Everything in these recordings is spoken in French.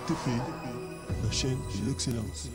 TP, la chaîne de l'excellence.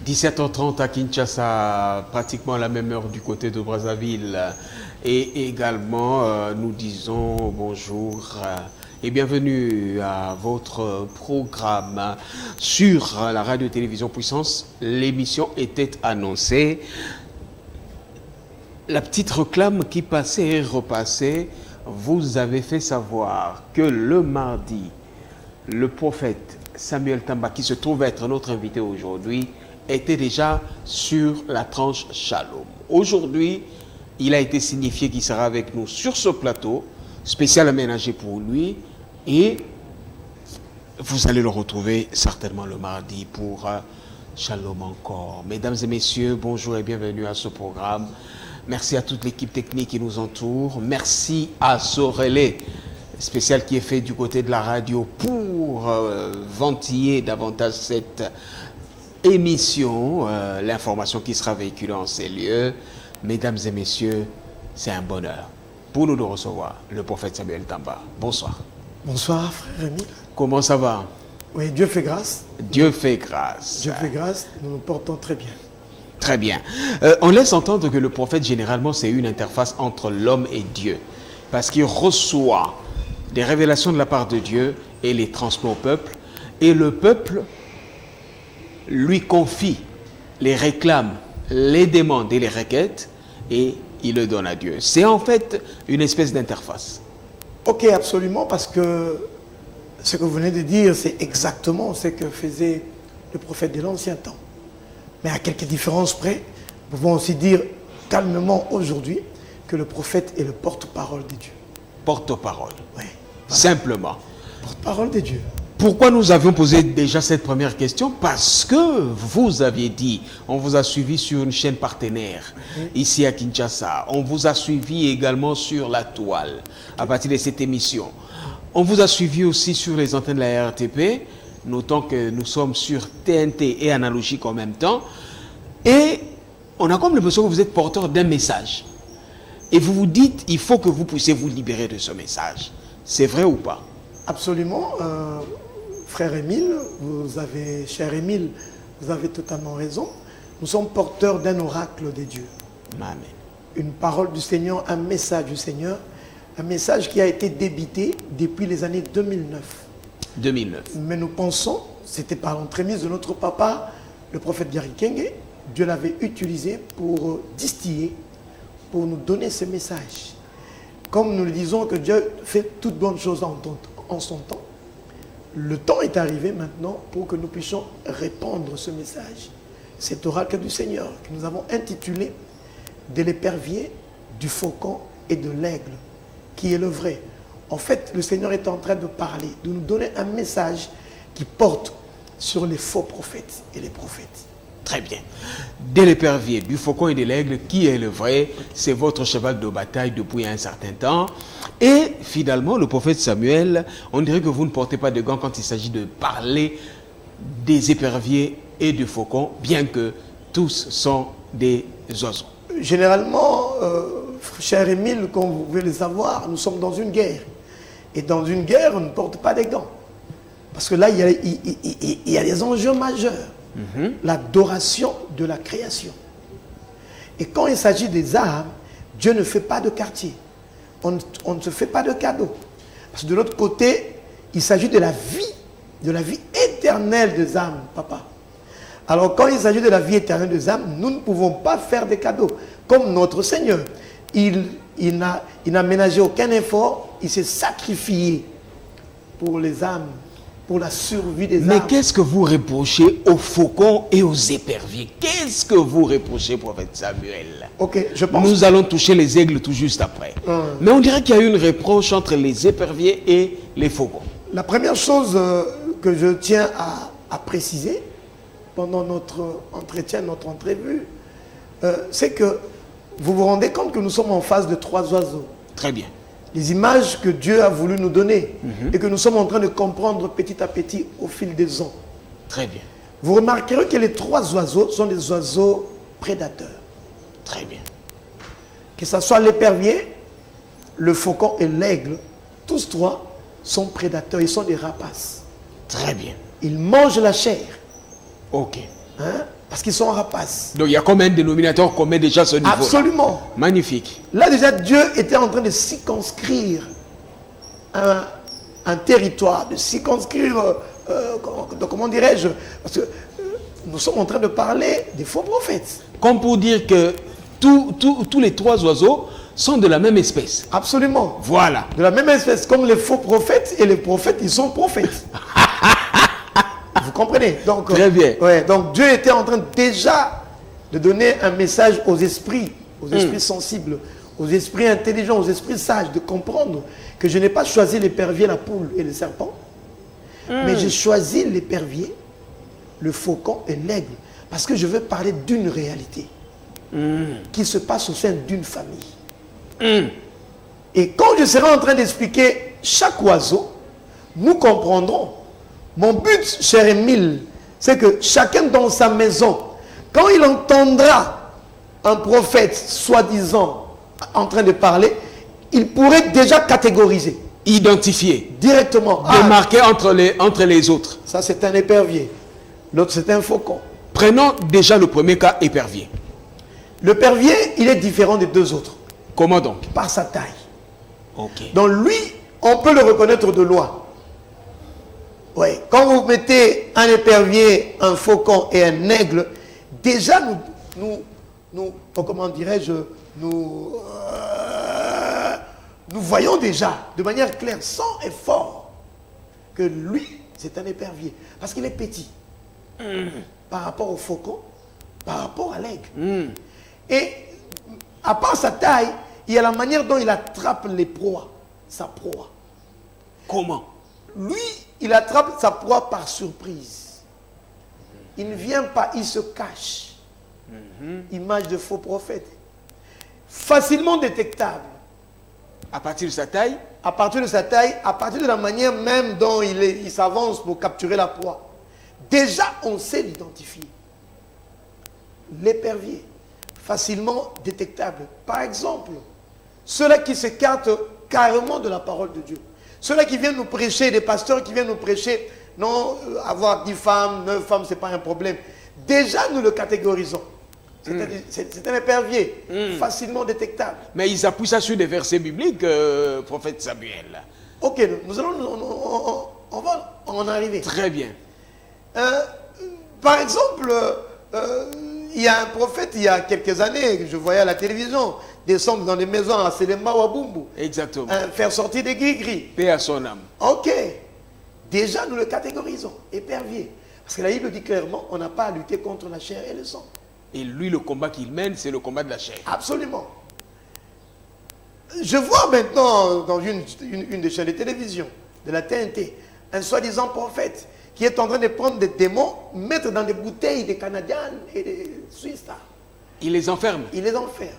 « 17h30 à Kinshasa, pratiquement la même heure du côté de Brazzaville. Et également, nous disons bonjour et bienvenue à votre programme sur la radio-télévision Puissance. L'émission était annoncée. La petite réclame qui passait et repassait, vous avez fait savoir que le mardi, le prophète Samuel Tamba, qui se trouve être notre invité aujourd'hui, était déjà sur la tranche Shalom. Aujourd'hui, il a été signifié qu'il sera avec nous sur ce plateau, spécial aménagé pour lui, et vous allez le retrouver certainement le mardi pour Shalom encore. Mesdames et messieurs, bonjour et bienvenue à ce programme. Merci à toute l'équipe technique qui nous entoure. Merci à ce relais spécial qui est fait du côté de la radio pour ventiller davantage cette émission, l'information qui sera véhiculée en ces lieux. Mesdames et messieurs, c'est un bonheur pour nous de recevoir le prophète Samuel Tamba. Bonsoir. Bonsoir, frère Émile. Comment ça va? Oui, Dieu fait grâce. Dieu fait grâce. Dieu fait grâce, nous nous portons très bien. Très bien. On laisse entendre que le prophète, généralement, c'est une interface entre l'homme et Dieu. Parce qu'il reçoit des révélations de la part de Dieu et les transmet au peuple. Et le peuple lui confie les réclames, les demandes et les requêtes, et il le donne à Dieu. C'est en fait une espèce d'interface. Ok, absolument, parce que ce que vous venez de dire, c'est exactement ce que faisait le prophète de l'ancien temps. Mais à quelques différences près, nous pouvons aussi dire calmement aujourd'hui que le prophète est le porte-parole de Dieu. Porte-parole. Oui. Voilà. Simplement. Porte-parole de Dieu. Pourquoi nous avions posé déjà cette première question? Parce que vous aviez dit, on vous a suivi sur une chaîne partenaire ici à Kinshasa. On vous a suivi également sur la toile à partir de cette émission. On vous a suivi aussi sur les antennes de la RTP, notant que nous sommes sur TNT et analogique en même temps. Et on a comme l'impression que vous êtes porteur d'un message. Et vous vous dites, il faut que vous puissiez vous libérer de ce message. C'est vrai ou pas? Absolument. Frère Émile, cher Émile, vous avez totalement raison. Nous sommes porteurs d'un oracle de Dieu. Amen. Une parole du Seigneur, un message du Seigneur, un message qui a été débité depuis les années 2009. 2009. Mais nous pensons, c'était par l'entremise de notre papa, le prophète Gary Kenge, Dieu l'avait utilisé pour distiller, pour nous donner ce message. Comme nous le disons que Dieu fait toutes bonnes choses en son temps, le temps est arrivé maintenant pour que nous puissions répandre ce message. Cet oracle du Seigneur que nous avons intitulé « De l'épervier, du faucon et de l'aigle » qui est le vrai. En fait, le Seigneur est en train de parler, de nous donner un message qui porte sur les faux prophètes et les prophètes. Très bien. De l'épervier, du faucon et de l'aigle, qui est le vrai? C'est votre cheval de bataille depuis un certain temps. Et finalement, le prophète Samuel, on dirait que vous ne portez pas de gants quand il s'agit de parler des éperviers et du faucon, bien que tous sont des oiseaux. Généralement, cher Émile, comme vous pouvez le savoir, nous sommes dans une guerre. Et dans une guerre, on ne porte pas des gants. Parce que là, il y a des enjeux majeurs. L'adoration de la création. Et quand il s'agit des armes, Dieu ne fait pas de quartier. On ne se fait pas de cadeaux. Parce que de l'autre côté, il s'agit de la vie éternelle des âmes, papa. Alors quand il s'agit de la vie éternelle des âmes, nous ne pouvons pas faire des cadeaux. Comme notre Seigneur, il n'a ménagé aucun effort, il s'est sacrifié pour les âmes, pour la survie des âmes. Mais qu'est-ce que vous reprochez aux faucons et aux éperviers? Qu'est-ce que vous reprochez, prophète Samuel? Ok, je pense. Nous allons toucher les aigles tout juste après. Mais on dirait qu'il y a eu une reproche entre les éperviers et les faucons. La première chose que je tiens à préciser pendant notre entretien, notre entrevue, c'est que vous vous rendez compte que nous sommes en face de 3 oiseaux. Très bien. Les images que Dieu a voulu nous donner et que nous sommes en train de comprendre petit à petit au fil des ans. Très bien. Vous remarquerez que les 3 oiseaux sont des oiseaux prédateurs. Très bien. Que ce soit l'épervier, le faucon et l'aigle, tous 3 sont prédateurs, ils sont des rapaces. Très bien. Ils mangent la chair. Ok. Hein, parce qu'ils sont rapaces. Donc il y a combien de dénominateurs communs déjà à ce niveau-là? Absolument. Magnifique. Là déjà, Dieu était en train de circonscrire un territoire, de circonscrire, comment dirais-je, parce que nous sommes en train de parler des faux prophètes. Comme pour dire que tous les 3 oiseaux sont de la même espèce. Absolument. Voilà. De la même espèce, comme les faux prophètes et les prophètes, ils sont prophètes. Vous comprenez? Donc, très bien. Ouais, donc Dieu était en train déjà de donner un message aux esprits sensibles, aux esprits intelligents, aux esprits sages, de comprendre que je n'ai pas choisi l'épervier, la poule et le serpent, mais j'ai choisi l'épervier, le faucon et l'aigle, parce que je veux parler d'une réalité qui se passe au sein d'une famille. Et quand je serai en train d'expliquer chaque oiseau, nous comprendrons. Mon but, cher Émile, c'est que chacun dans sa maison, quand il entendra un prophète soi-disant en train de parler, il pourrait déjà catégoriser. Identifier. Directement. Démarquer entre les autres. Ça, c'est un épervier. L'autre, c'est un faucon. Prenons déjà le premier cas, épervier. L'épervier, il est différent des 2 autres. Comment donc? Par sa taille. Ok. Donc lui, on peut le reconnaître de loin. Oui, quand vous mettez un épervier, un faucon et un aigle, déjà nous comment dirais-je, nous voyons déjà de manière claire, sans effort, que lui, c'est un épervier. Parce qu'il est petit par rapport au faucon, par rapport à l'aigle. Et à part sa taille, il y a la manière dont il attrape les proies, sa proie. Comment? Lui, il attrape sa proie par surprise. Il ne vient pas, il se cache. Image de faux prophète. Facilement détectable. À partir de sa taille? À partir de sa taille, à partir de la manière même dont il s'avance pour capturer la proie. Déjà, on sait l'identifier. L'épervier, facilement détectable. Par exemple, ceux-là qui s'écartent carrément de la parole de Dieu. Ceux-là qui viennent nous prêcher, des pasteurs qui viennent nous prêcher, non, avoir 10 femmes, 9 femmes, ce n'est pas un problème. Déjà, nous le catégorisons. C'est un épervier, facilement détectable. Mais ils appuient ça sur des versets bibliques, prophète Samuel. Ok, on va en arriver. Très bien. Par exemple, il y a un prophète, il y a quelques années, je voyais à la télévision, descendre dans les maisons à Selema ou à Bumbu. Exactement. Faire sortir des gris-gris. Paix à son âme. Ok. Déjà, nous le catégorisons. Épervier. Parce que la Bible dit clairement, on n'a pas à lutter contre la chair et le sang. Et lui, le combat qu'il mène, c'est le combat de la chair. Absolument. Je vois maintenant dans une des chaînes de télévision, de la TNT, un soi-disant prophète qui est en train de prendre des démons, mettre dans des bouteilles des Canadiennes et des Suisses. Il les enferme. Il les enferme.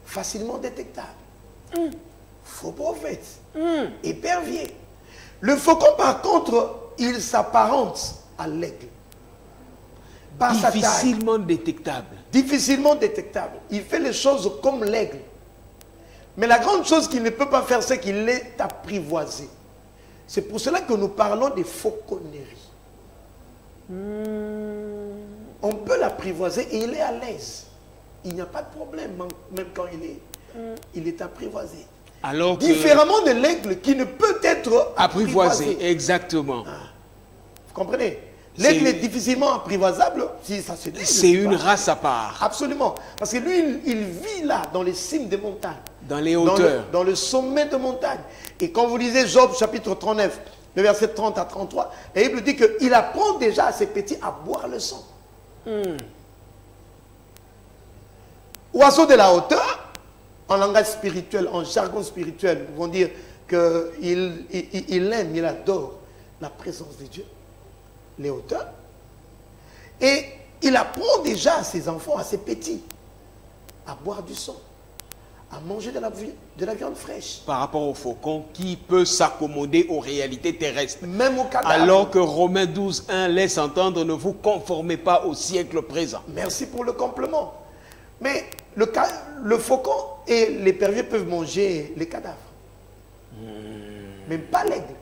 Facilement détectable. Faux prophète. Épervier. Le faucon, par contre, il s'apparente à l'aigle. Par sa taille. Difficilement détectable. Difficilement détectable. Il fait les choses comme l'aigle. Mais la grande chose qu'il ne peut pas faire, c'est qu'il est apprivoisé. C'est pour cela que nous parlons des fauconneries. On peut l'apprivoiser et il est à l'aise. Il n'y a pas de problème, même quand il est apprivoisé. Alors que Différemment de l'aigle qui ne peut être apprivoisé. Exactement. Vous comprenez? L'aigle est difficilement apprivoisable si ça se dit. C'est une race à part. Absolument. Parce que lui, il vit là, dans les cimes des montagnes. Dans les hauteurs. Dans le sommet de montagne. Et quand vous lisez Job chapitre 39, le verset 30 à 33, la Bible dit qu'il apprend déjà à ses petits à boire le sang. Oiseau de la hauteur, en langage spirituel, en jargon spirituel, ils vont dire qu'il aime, il adore la présence de Dieu, les hauteurs. Et il apprend déjà à ses enfants, à ses petits, à boire du sang, à manger de la viande fraîche. Par rapport au faucon qui peut s'accommoder aux réalités terrestres. Même au cadavre. Alors que Romains 12, 1 laisse entendre, ne vous conformez pas au siècle présent. Merci pour le complément. Mais le faucon et l'épervier peuvent manger les cadavres. Mais pas l'aigle.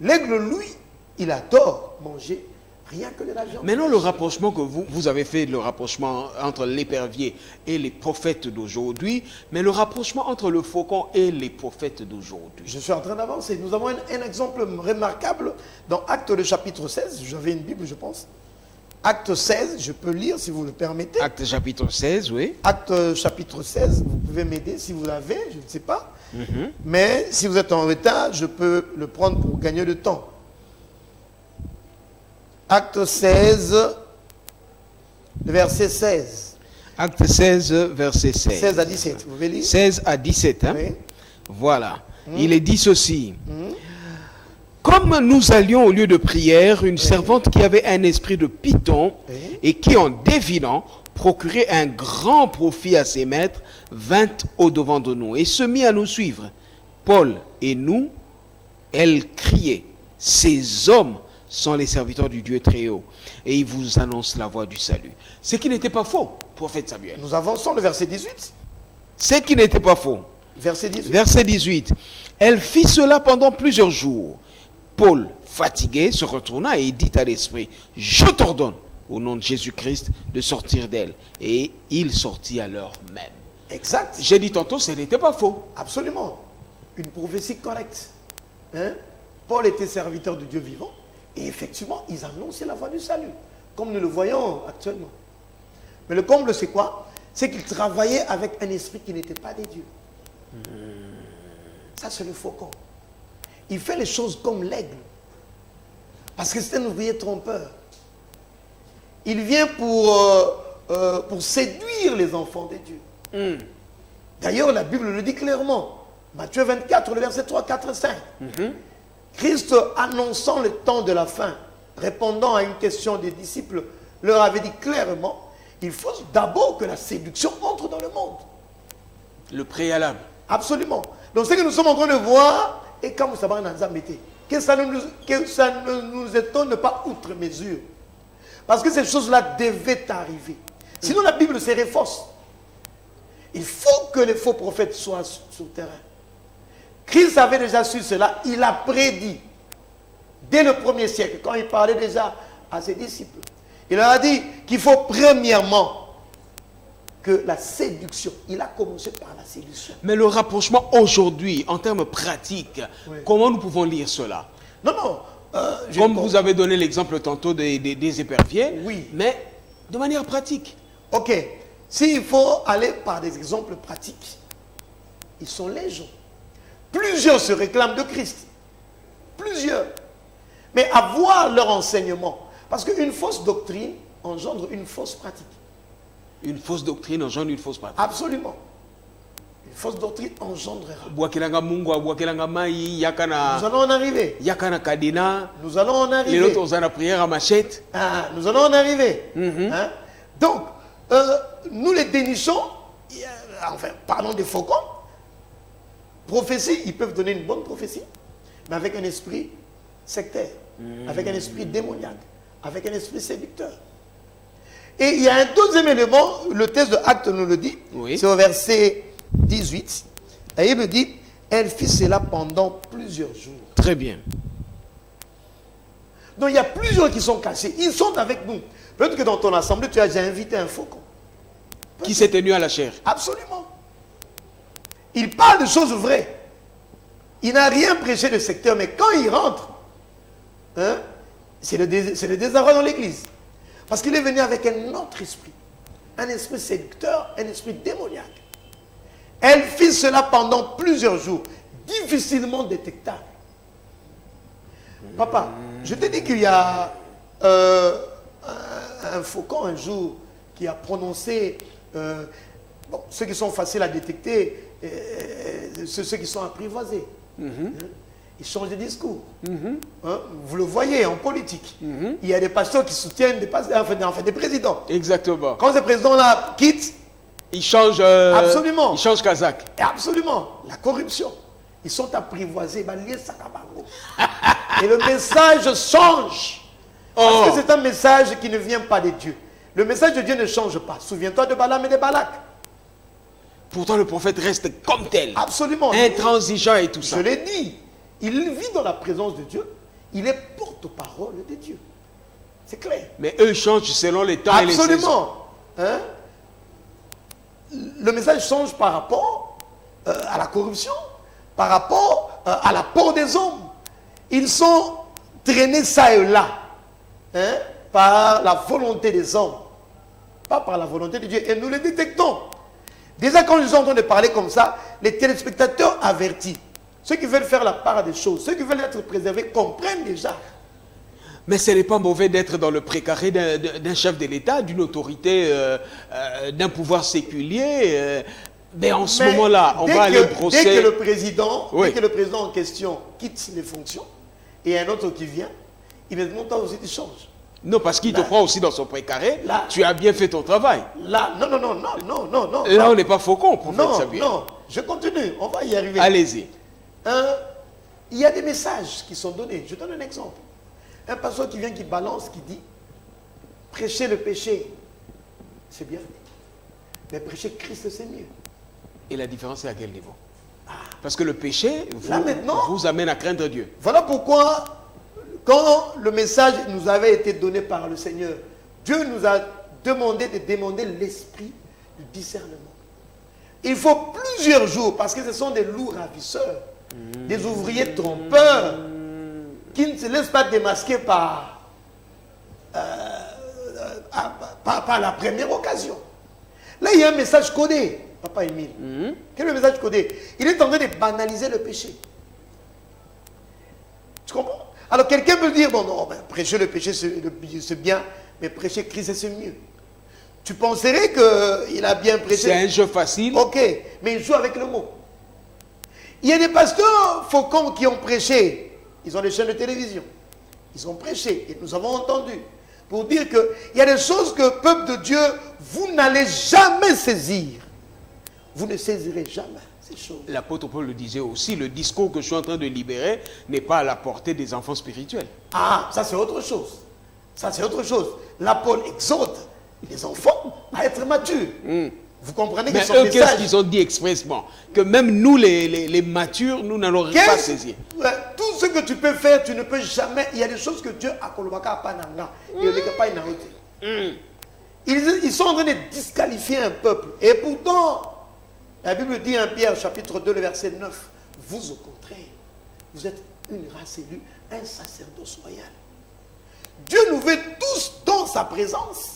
L'aigle, lui, il adore manger rien que de la viande. Maintenant, le rapprochement que vous avez fait, le rapprochement entre l'épervier et les prophètes d'aujourd'hui, mais le rapprochement entre le faucon et les prophètes d'aujourd'hui. Je suis en train d'avancer. Nous avons un exemple remarquable dans Actes le chapitre 16. J'avais une Bible, je pense. Acte 16, je peux lire si vous le permettez. Acte chapitre 16, oui. Acte chapitre 16, vous pouvez m'aider si vous l'avez, je ne sais pas. Mais si vous êtes en retard, je peux le prendre pour gagner le temps. Acte 16, verset 16. Acte 16, verset 16. 16 à 17, vous pouvez lire? 16 à 17, hein? Oui. Voilà. Il est dit ceci. Comme nous allions au lieu de prière, une servante qui avait un esprit de python et qui, en devinant, procurait un grand profit à ses maîtres, vint au-devant de nous et se mit à nous suivre. Paul et nous, elle criait, ces hommes sont les serviteurs du Dieu très haut et ils vous annoncent la voie du salut. Ce qui n'était pas faux, prophète Samuel. Nous avançons le verset 18. Ce qui n'était pas faux. Verset 18. Verset 18. Elle fit cela pendant plusieurs jours. Paul, fatigué, se retourna et dit à l'esprit, je t'ordonne, au nom de Jésus-Christ, de sortir d'elle. Et il sortit à l'heure même. Exact. J'ai dit tantôt, ce n'était pas faux. Absolument. Une prophétie correcte. Hein? Paul était serviteur de Dieu vivant. Et effectivement, ils annonçaient la voie du salut. Comme nous le voyons actuellement. Mais le comble, c'est quoi? C'est qu'ils travaillaient avec un esprit qui n'était pas des dieux. Ça, c'est le faucon. Il fait les choses comme l'aigle. Parce que c'est un ouvrier trompeur. Il vient pour séduire les enfants de Dieu. D'ailleurs, la Bible le dit clairement. Matthieu 24, le verset 3, 4 et 5. Christ, annonçant le temps de la fin, répondant à une question des disciples, leur avait dit clairement, il faut d'abord que la séduction entre dans le monde. Le préalable. Absolument. Donc ce que nous sommes en train de voir, et quand vous savez que ça ne nous étonne pas outre mesure. Parce que ces choses-là devaient arriver. Sinon la Bible serait fausse. Il faut que les faux prophètes soient sur le terrain. Christ avait déjà su cela, il a prédit. Dès le 1er siècle, quand il parlait déjà à ses disciples. Il leur a dit qu'il faut premièrement que la séduction, il a commencé par la séduction. Mais le rapprochement aujourd'hui, en termes pratiques, comment nous pouvons lire cela? Non. Comme vous avez donné l'exemple tantôt des éperviers, oui. Mais de manière pratique. Ok. S'il faut aller par des exemples pratiques, ils sont légion. Plusieurs se réclament de Christ. Plusieurs. Mais avoir leur enseignement. Parce qu'une fausse doctrine engendre une fausse pratique. Une fausse doctrine engendre une fausse pratique. Absolument. Une fausse doctrine engendrera. Nous allons en arriver. Nous allons en arriver. Les autres, on a la prière à machette. Nous allons en arriver. Hein? Donc, nous les dénichons, enfin, parlons des faucons. Prophétie, ils peuvent donner une bonne prophétie, mais avec un esprit sectaire, avec un esprit démoniaque, avec un esprit séducteur. Et il y a un deuxième élément, le texte de Actes nous le dit, c'est au verset 18. La Bible dit, elle fit cela pendant plusieurs jours. Très bien. Donc il y a plusieurs qui sont cachés. Ils sont avec nous. Peut-être que dans ton assemblée, tu as déjà invité un faucon. Qui s'est tenu à la chair. Absolument. Il parle de choses vraies. Il n'a rien prêché de secteur, mais quand il rentre, hein, c'est le désarroi dans l'église. Parce qu'il est venu avec un autre esprit. Un esprit séducteur, un esprit démoniaque. Elle fit cela pendant plusieurs jours, difficilement détectable. Papa, je te dis qu'il y a un faucon un jour qui a prononcé, bon, ceux qui sont faciles à détecter, ceux qui sont apprivoisés. Hein? Ils changent de discours. Hein? Vous le voyez en politique. Il y a des pasteurs qui soutiennent des présidents. Exactement. Quand ces présidents-là quittent, Ils changent... absolument. Ils changent Kazakh. Et absolument. La corruption. Ils sont apprivoisés. Et le message change. Parce que c'est un message qui ne vient pas de Dieu. Le message de Dieu ne change pas. Souviens-toi de Balaam et de Balak. Pourtant, le prophète reste comme tel. Absolument. Intransigeant et tout ça. Je l'ai dit. Il vit dans la présence de Dieu. Il est porte-parole de Dieu. C'est clair. Mais eux changent selon les temps et les saisons. Absolument. Hein? Le message change par rapport à la corruption, par rapport à l'apport des hommes. Ils sont traînés ça et là, hein, par la volonté des hommes, pas par la volonté de Dieu. Et nous les détectons. Déjà, quand nous sommes en train de parler comme ça, les téléspectateurs avertis, ceux qui veulent faire la part des choses, ceux qui veulent être préservés, comprennent déjà. Mais ce n'est pas mauvais d'être dans le précaré d'un chef de l'État, d'une autorité, d'un pouvoir séculier. Mais en ce moment-là, on va aller brosser... Dès que le président en question quitte les fonctions, et un autre qui vient, immédiatement, toi aussi, tu changes. Non, parce qu'il te prend aussi dans son précaré. Là, tu as bien fait ton travail. Là, non. Là, on n'est pas faucon, prophète Samuel. Non, je continue, on va y arriver. Allez-y. Il y a des messages qui sont donnés. Je donne un exemple. Un pasteur qui vient, qui balance, qui dit, prêcher le péché, c'est bien. Mais prêcher Christ, c'est mieux. Et la différence est à quel niveau? Parce que le péché vous amène à craindre Dieu. Voilà pourquoi, quand le message nous avait été donné par le Seigneur, Dieu nous a demandé de demander l'esprit du discernement. Il faut plusieurs jours, parce que ce sont des loups ravisseurs, des ouvriers trompeurs, qui ne se laissent pas démasquer par la première occasion. Là, il y a un message codé, Papa Émile. Quel est le message codé? Il est en train de banaliser le péché. Tu comprends? Alors, quelqu'un peut dire, bon, non, prêcher le péché, c'est bien, mais prêcher Christ, c'est mieux. Tu penserais qu'il a bien prêché. C'est un jeu facile. Ok, mais il joue avec le mot. Il y a des pasteurs faucons qui ont prêché. Ils ont des chaînes de télévision. Ils ont prêché et nous avons entendu pour dire qu'il y a des choses que, peuple de Dieu, vous n'allez jamais saisir. Vous ne saisirez jamais ces choses. L'apôtre Paul le disait aussi, le discours que je suis en train de libérer n'est pas à la portée des enfants spirituels. Ah, ça c'est autre chose. Ça c'est autre chose. L'apôtre exhorte les enfants à être matures. Vous comprenez que mais son eux, message... qu'est-ce qu'ils ont dit expressement? Que même nous, les matures, nous n'allons pas saisir. Tout ce que tu peux faire, tu ne peux jamais... Il y a des choses que Dieu a kolobaka pananga. Ils sont en train de disqualifier un peuple. Et pourtant, la Bible dit en Pierre, chapitre 2, le verset 9, vous au contraire, vous êtes une race élue, un sacerdoce royal. Dieu nous veut tous dans sa présence.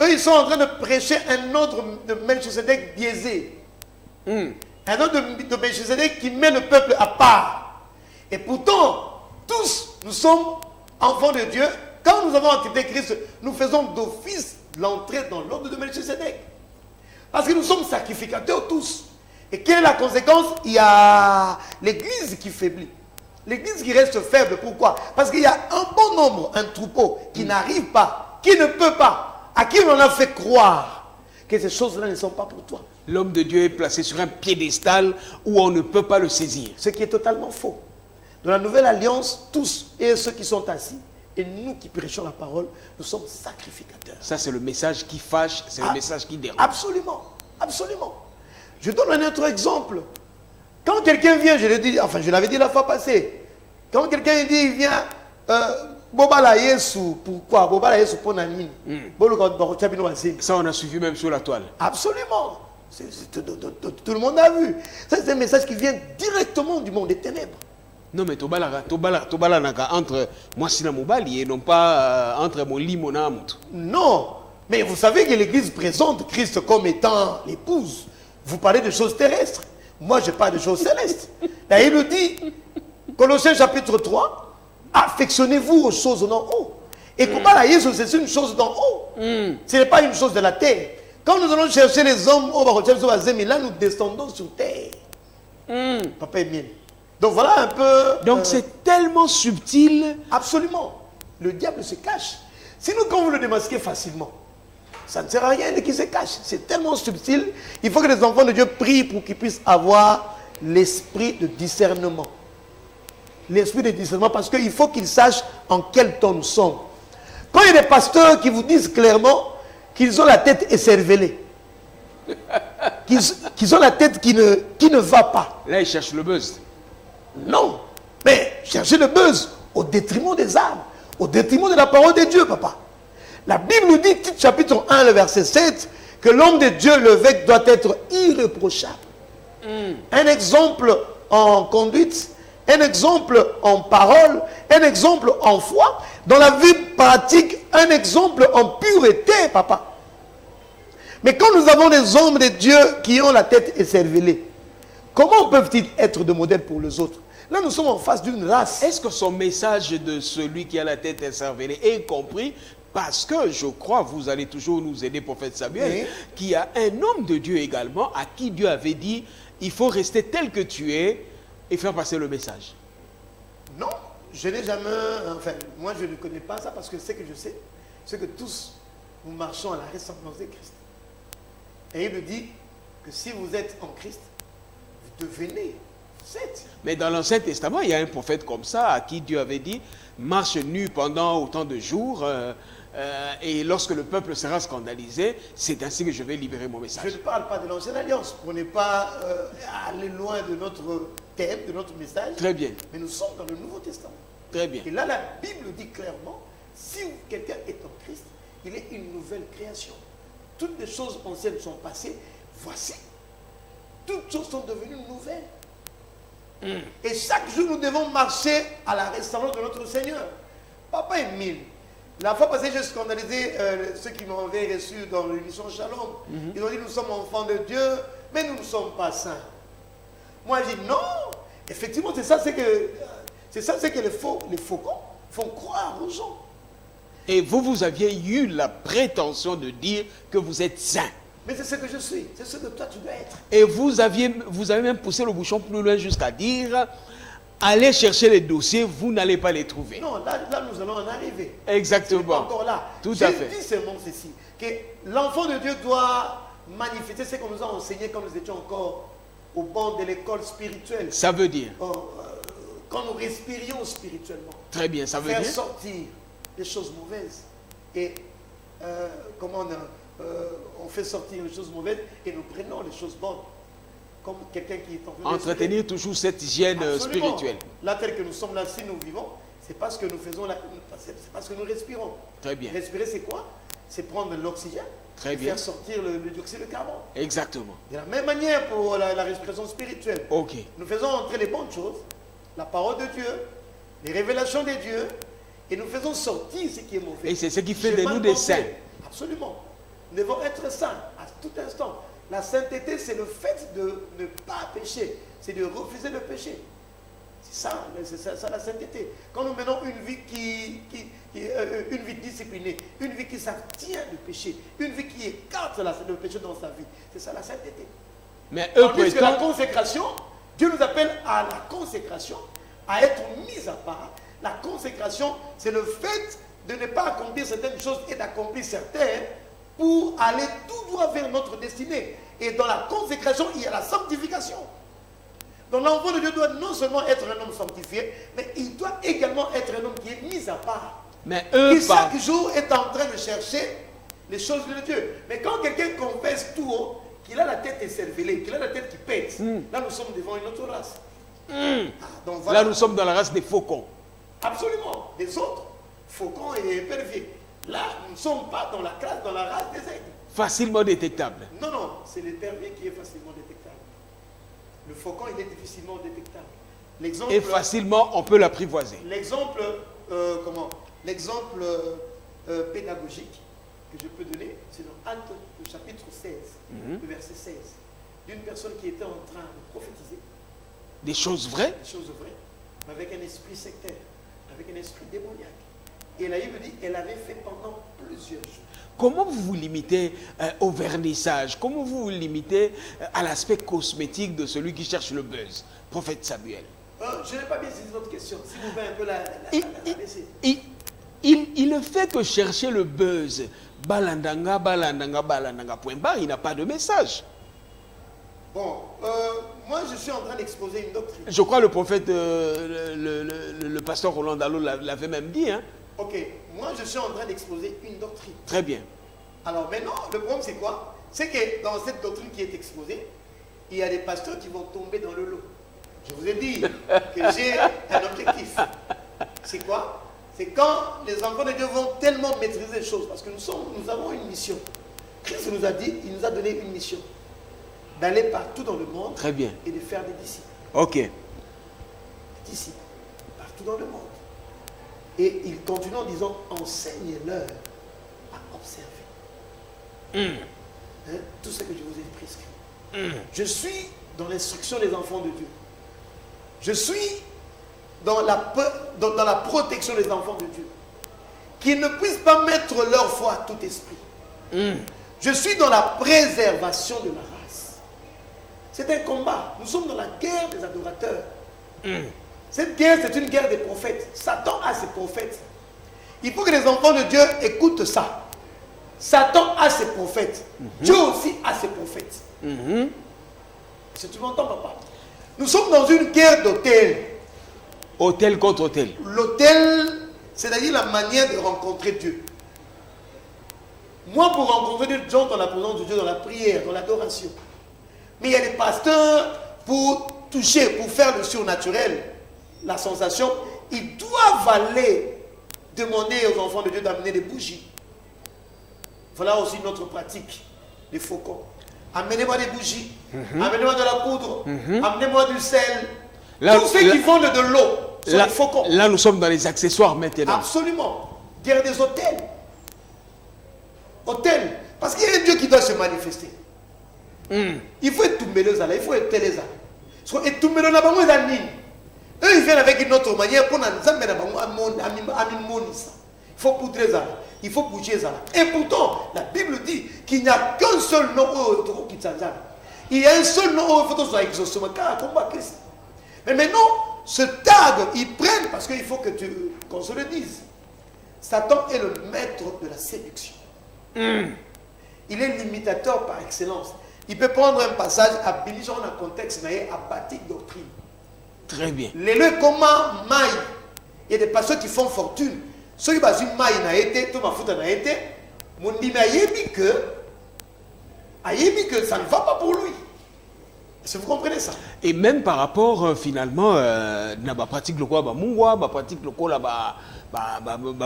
Eux, ils sont en train de prêcher un autre de Melchisedec biaisé. Un autre de Melchisedec qui met le peuple à part. Et pourtant, tous, nous sommes enfants de Dieu. Quand nous avons accepté Christ, nous faisons d'office l'entrée dans l'ordre de Melchisedec. Parce que nous sommes sacrificateurs tous. Et quelle est la conséquence? Il y a l'église qui faiblit. L'église qui reste faible. Pourquoi? Parce qu'il y a un bon nombre, un troupeau, qui n'arrive pas, qui ne peut pas, à qui on a fait croire que ces choses-là ne sont pas pour toi. L'homme de Dieu est placé sur un piédestal où on ne peut pas le saisir. Ce qui est totalement faux. Dans la nouvelle alliance, tous et ceux qui sont assis, et nous qui prêchons la parole, nous sommes sacrificateurs. Ça, c'est le message qui fâche, c'est le message qui dérange. Absolument, absolument. Je donne un autre exemple. Quand quelqu'un vient, je l'ai dit, enfin je l'avais dit la fois passée, quand quelqu'un dit, il vient, Bobala Yesu, pourquoi Bobala Yesu pour Namine. Ça, on a suivi même sur la toile. Absolument. Tout le monde a vu. Ça, c'est un message qui vient directement du monde des ténèbres. Non, mais Tobala naka entre moi et Mobali et non pas entre mon lit, mon âme. Non. Mais vous savez que l'Église présente Christ comme étant l'épouse. Vous parlez de choses terrestres. Moi, je parle de choses célestes. Là, il nous dit, Colossiens chapitre 3, affectionnez-vous aux choses d'en haut. Et comment la Jésus, c'est une chose d'en haut. Ce n'est pas une chose de la terre. Quand nous allons chercher les hommes, là, nous descendons sur terre. Papa Emile. Donc voilà un peu... Donc c'est tellement subtil. Absolument. Le diable se cache. Sinon, quand vous le démasquez facilement, ça ne sert à rien de qu'il se cache. C'est tellement subtil. Il faut que les enfants de Dieu prient pour qu'ils puissent avoir l'esprit de discernement. L'esprit de discernement, parce qu'il faut qu'ils sachent en quel temps nous sommes. Quand il y a des pasteurs qui vous disent clairement qu'ils ont la tête écervelée, qu'ils ont la tête qui ne va pas. Là, ils cherchent le buzz. Non, mais cherchez le buzz au détriment des âmes, au détriment de la parole de Dieu, papa. La Bible nous dit, Tite chapitre 1, le verset 7, que l'homme de Dieu, l'évêque, doit être irréprochable. Un exemple en conduite, un exemple en parole, un exemple en foi, dans la vie pratique, un exemple en pureté, papa. Mais quand nous avons des hommes de Dieu qui ont la tête écervelée, comment peuvent-ils être de modèle pour les autres? Là, nous sommes en face d'une race. Est-ce que son message de celui qui a la tête écervelée est compris? Parce que je crois, vous allez toujours nous aider, prophète Samuel, Oui. qu'il y a un homme de Dieu également à qui Dieu avait dit, il faut rester tel que tu es et faire passer le message. Non, je n'ai jamais... Enfin, moi, je ne connais pas ça parce que ce que je sais, c'est que tous, nous marchons à la ressemblance de Christ. Et il nous dit que si vous êtes en Christ, vous devenez, vous êtes. Mais dans l'Ancien Testament, il y a un prophète comme ça à qui Dieu avait dit, marche nu pendant autant de jours et lorsque le peuple sera scandalisé, c'est ainsi que je vais libérer mon message. Je ne parle pas de l'Ancienne Alliance pour ne pas aller loin de notre thème, de notre message. Très bien, Mais nous sommes dans le Nouveau Testament. très bien. Et là, la Bible dit clairement, si quelqu'un est en Christ, il est une nouvelle création. Toutes les choses anciennes sont passées. Voici, toutes choses sont devenues nouvelles. Et chaque jour, nous devons marcher à la ressemblance de notre Seigneur. Papa Emile, la fois passée, j'ai scandalisé ceux qui m'avaient reçu dans l'émission Shalom. Ils ont dit, nous sommes enfants de Dieu, mais nous ne sommes pas saints. Moi, je dis, non. Effectivement, c'est ça, c'est que les faucons font croire aux gens. Et vous aviez eu la prétention de dire que vous êtes saint. Mais c'est ce que je suis, c'est ce que toi tu dois être. Et vous avez même poussé le bouchon plus loin jusqu'à dire, allez chercher les dossiers, vous n'allez pas les trouver. Non, là nous allons en arriver. Exactement. C'est pas encore là. Tout à fait. J'ai dit seulement ceci, que l'enfant de Dieu doit manifester ce qu'on nous a enseigné quand nous étions encore au banc de l'école spirituelle. Ça veut dire, Quand nous respirions spirituellement. très bien, ça veut Faire dire, sortir les choses mauvaises. Et on fait sortir les choses mauvaises et nous prenons les choses bonnes. Comme quelqu'un qui est en train de entretenir toujours cette hygiène Absolument. spirituelle. Là, tel que nous sommes là, si nous vivons, c'est parce que nous faisons c'est parce que nous respirons. Très bien, Respirer, c'est quoi? C'est prendre l'oxygène Très et bien. faire sortir le dioxyde de carbone. Exactement. De la même manière pour la respiration spirituelle. Ok. Nous faisons entrer les bonnes choses, la parole de Dieu, les révélations de Dieu, et nous faisons sortir ce qui est mauvais. Et c'est ce qui fait J'ai de mal nous des pensé. saints. Absolument. Nous devons être saints à tout instant. La sainteté, c'est le fait de ne pas pécher. C'est de refuser le péché. C'est ça la sainteté. Quand nous menons une vie une vie disciplinée, une vie qui s'abstient du péché, une vie qui écarte le péché dans sa vie, c'est ça la sainteté. Mais eux Tandis que la prétendent, consécration, Dieu nous appelle à la consécration, à être mis à part. La consécration, c'est le fait de ne pas accomplir certaines choses et d'accomplir certaines pour aller tout droit vers notre destinée. Et dans la consécration, il y a la sanctification. Donc l'enfant de Dieu doit non seulement être un homme sanctifié, mais il doit également être un homme qui est mis à part. mais eux Qui chaque jour est en train de chercher les choses de Dieu. Mais quand quelqu'un confesse tout haut qu'il a la tête écervelée, qu'il a la tête qui pète, là nous sommes devant une autre race. Donc, voilà. Là, nous sommes dans la race des faucons. Absolument. Les autres, faucons et éperviers. Là, nous ne sommes pas dans la classe, dans la race des aigles. Facilement détectable. Non, non, c'est l'épervier qui est facilement détectable. Le faucon, il est difficilement détectable. L'exemple, Et facilement, on peut l'apprivoiser. l'exemple, l'exemple pédagogique que je peux donner, c'est dans Actes, le chapitre 16, le verset 16, d'une personne qui était en train de prophétiser Des choses vraies. des choses vraies, mais avec un esprit sectaire, avec un esprit démoniaque. Et la Bible dit, elle avait fait pendant plusieurs jours. Comment vous vous limitez au vernissage? Comment vous vous limitez à l'aspect cosmétique de celui qui cherche le buzz? Prophète Samuel. Je n'ai pas bien saisi votre question. Si vous pouvez un peu la laisser. Il ne fait que chercher le buzz. Balandanga, balandanga, balandanga, point barre, il n'a pas de message. Bon, moi je suis en train d'exposer une doctrine. Je crois le prophète, le pasteur Roland Dallot l'avait même dit. Hein? Ok, moi je suis en train d'exposer une doctrine. Très bien. Alors maintenant, le problème c'est quoi? C'est que dans cette doctrine qui est exposée, il y a des pasteurs qui vont tomber dans le lot. Je vous ai dit que j'ai un objectif. C'est quoi? C'est quand les enfants de Dieu vont tellement maîtriser les choses, parce que nous avons une mission. Christ nous a dit, il nous a donné une mission. D'aller partout dans le monde. Très bien. Et de faire des disciples. Ok. Des disciples. Partout dans le monde. Et il continue en disant, enseignez-leur à observer. Hein, tout ce que je vous ai prescrit. Je suis dans l'instruction des enfants de Dieu. Je suis dans la protection des enfants de Dieu. Qu'ils ne puissent pas mettre leur foi à tout esprit. Je suis dans la préservation de la race. C'est un combat. Nous sommes dans la guerre des adorateurs. Cette guerre, c'est une guerre des prophètes. Satan a ses prophètes. Il faut que les enfants de Dieu écoutent ça. Satan a ses prophètes. Dieu aussi a ses prophètes. Est-ce que tu m'entends, papa? Nous sommes dans une guerre d'autel. Autel contre autel. L'autel, c'est-à-dire la manière de rencontrer Dieu. Moi, pour rencontrer Dieu, j'entre dans la présence de Dieu, dans la prière, dans l'adoration. Mais il y a des pasteurs, pour toucher, pour faire le surnaturel, la sensation, ils doivent aller demander aux enfants de Dieu d'amener des bougies. Voilà aussi notre pratique, les faucons. Amenez-moi des bougies, amenez-moi de la poudre, amenez-moi du sel. Là, tous ceux qui vendent de l'eau sont des faucons. Là, nous sommes dans les accessoires maintenant. Absolument. Guerre des hôtels. Hôtels. Parce qu'il y a un Dieu qui doit se manifester. Il faut être tout là, il faut être télé. Et tout là, eux, ils viennent avec une autre manière pour nous amener il faut poudrer ça. Il faut bouger ça. Et pourtant, la Bible dit qu'il n'y a qu'un seul nom qui s'agit. Il y a un seul nom il faut que exaucement car combat Christ. Mais maintenant, ce tag, ils prennent parce qu'il faut que qu'on se le dise. Satan est le maître de la séduction. Il est l'imitateur par excellence. Il peut prendre un passage à Billy dans un contexte, mais à bâtir doctrine. Très bien. Les lieux comment maille. Il y a des pasteurs qui font fortune. Ceux qui basent une maille n'a été, tout ma faute n'a été. Mon dit, mais que ça ne va pas pour lui. Est-ce que vous comprenez ça? Et même par rapport, finalement, à la pratique locale, la pratique locale,